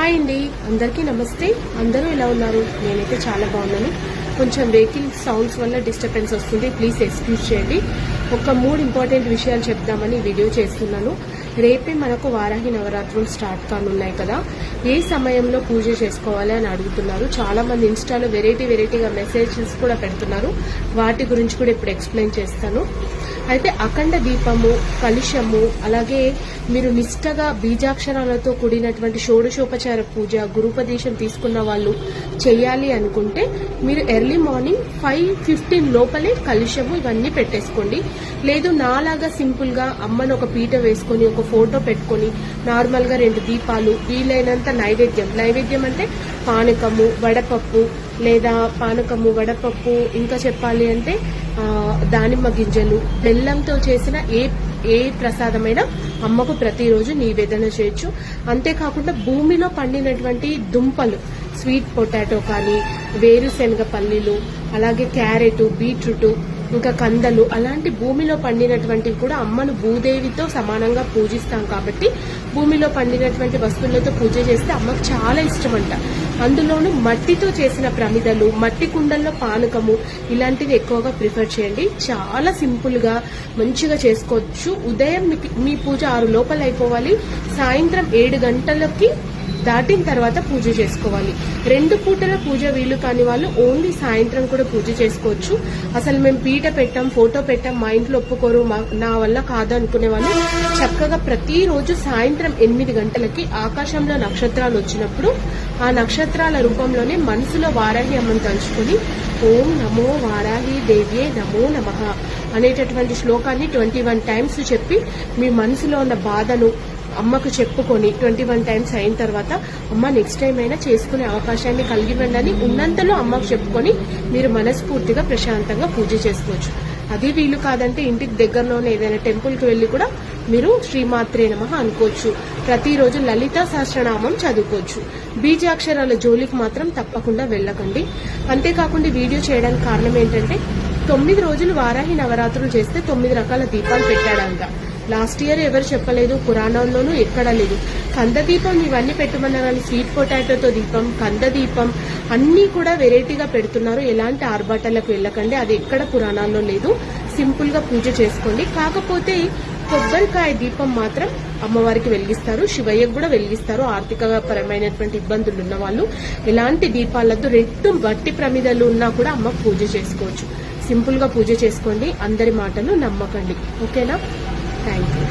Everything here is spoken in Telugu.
హాయ్ అండి, అందరికీ నమస్తే. అందరూ ఎలా ఉన్నారు? నేనైతే చాలా బాగున్నాను. కొంచెం వెహికల్ సౌండ్స్ వల్ల డిస్టర్బెన్స్ వస్తుంది, ప్లీజ్ ఎక్స్క్యూజ్ చేయండి. ఒక 3 ఇంపార్టెంట్ విషయాలు చెప్దామని వీడియో చేస్తున్నాను. రేపే మనకు వారాహి నవరాత్రులు స్టార్ట్ కానున్నాయి కదా, ఏ సమయంలో పూజ చేసుకోవాలి అని అడుగుతున్నారు. చాలా మంది ఇన్స్టాలో వెరైటీగా మెసేజెస్ కూడా పెడుతున్నారు. వాటి గురించి కూడా ఇప్పుడు ఎక్స్ప్లెయిన్ చేస్తాను. అయితే అఖండ దీపము, కలుషము, అలాగే మీరు నిష్టగా బీజాక్షరాలతో కూడినటువంటి షోడశోపచార పూజ, గురుపదేశం తీసుకున్న వాళ్ళు చేయాలి అనుకుంటే మీరు ఎర్లీ మార్నింగ్ 5:15 లోపలే కలుషము ఇవన్నీ పెట్టేసుకోండి. లేదు నాలాగా సింపుల్ గా అమ్మను ఒక పీట వేసుకొని ఒక ఫోటో పెట్టుకొని నార్మల్ గా 2 దీపాలు, వీలైనంత నైవేద్యం అంటే పానకము, వడపప్పు, లేదా పానకము, వడపప్పు, ఇంకా చెప్పాలి అంటే దానిమ్మ గింజలు, బెల్లంతో చేసిన ఏ ప్రసాదమైనా అమ్మకు ప్రతిరోజు నివేదన చేయొచ్చు. అంతేకాకుండా భూమిలో పండినటువంటి దుంపలు, స్వీట్ పొటాటో కానీ, వేరుశనగ పల్లీలు, అలాగే క్యారెట్, బీట్రూట్, ఇంకా కందలు, అలాంటి భూమిలో పండినటువంటివి కూడా అమ్మను భూదేవితో సమానంగా పూజిస్తాం కాబట్టి భూమిలో పండినటువంటి వస్తువులతో పూజ చేస్తే అమ్మకు చాలా ఇష్టమంట. అందులోనూ మట్టితో చేసిన ప్రమిదలు, మట్టి కుండల్లో పానకము, ఇలాంటివి ఎక్కువగా ప్రిఫర్ చేయండి. చాలా సింపుల్ గా మంచిగా చేసుకోవచ్చు. ఉదయం మీ పూజ 6 లోపల అయిపోవాలి. సాయంత్రం 7 గంటలకి దాటిన తర్వాత పూజ చేసుకోవాలి. 2 పూటల పూజ వీలు కాని వాళ్ళు ఓన్లీ సాయంత్రం కూడా పూజ చేసుకోవచ్చు. అసలు మేము పీట పెట్టాం, ఫోటో పెట్టాం, మా ఇంట్లో ఒప్పుకోరు, నా వల్ల కాదు అనుకునే వాళ్ళు చక్కగా ప్రతిరోజు సాయంత్రం 8 గంటలకి ఆకాశంలో నక్షత్రాలు వచ్చినప్పుడు ఆ నక్షత్రాల రూపంలోనే మనసులో వారాహి అమ్మను తలుచుకుని ఓం నమో వారాహి దేవ్యే నమో నమః అనేటటువంటి శ్లోకాన్ని 21 టైమ్స్ చెప్పి మీ మనసులో ఉన్న బాధను అమ్మకు చెప్పుకొని 21 టైమ్స్ అయిన తర్వాత అమ్మ నెక్స్ట్ టైం అయినా చేసుకునే అవకాశాన్ని కలిగివ్వండి అని ఉన్నంతలో అమ్మకు చెప్పుకొని మీరు మనస్ఫూర్తిగా ప్రశాంతంగా పూజ చేసుకోవచ్చు. అది వీలు కాదంటే ఇంటికి దగ్గరలోనే ఏదైనా టెంపుల్ కి వెళ్లి కూడా మీరు శ్రీమాత్రే నమః అనుకోవచ్చు. ప్రతిరోజు లలితా సహస్రనామం చదువుకోవచ్చు. బీజాక్షరాల జోలికి మాత్రం తప్పకుండా వెళ్ళకండి. అంతేకాకుండా వీడియో చేయడానికి కారణం ఏంటంటే 9 రోజులు వారాహి నవరాత్రులు చేస్తే 9 రకాల దీపాలు పెట్టాడంట. లాస్ట్ ఇయర్ ఎవరు చెప్పలేదు, పురాణంలోనూ ఎక్కడా లేదు. కంద దీపం ఇవన్నీ పెట్టమన్నా కానీ స్వీట్ పొటాటోతో దీపం, కంద దీపం అన్నీ కూడా వెరైటీగా పెడుతున్నారు. ఎలాంటి ఆర్భాటాలకు వెళ్ళకండి, అది ఎక్కడ పురాణాల్లో లేదు. సింపుల్ గా పూజ చేసుకోండి. కాకపోతే కొబ్బరికాయ దీపం మాత్రం అమ్మవారికి వెలిగిస్తారు, శివయ్యకు కూడా వెలిగిస్తారు. ఆర్థిక పరమైనటువంటి ఇబ్బందులు ఉన్న వాళ్ళు ఎలాంటి దీపాలతో 2 బట్టి ప్రమిదలు ఉన్నా కూడా అమ్మకు పూజ చేసుకోవచ్చు. సింపుల్ గా పూజ చేసుకోండి. అందరి మాటలు నమ్మకండి. ఓకేనా? Thank you.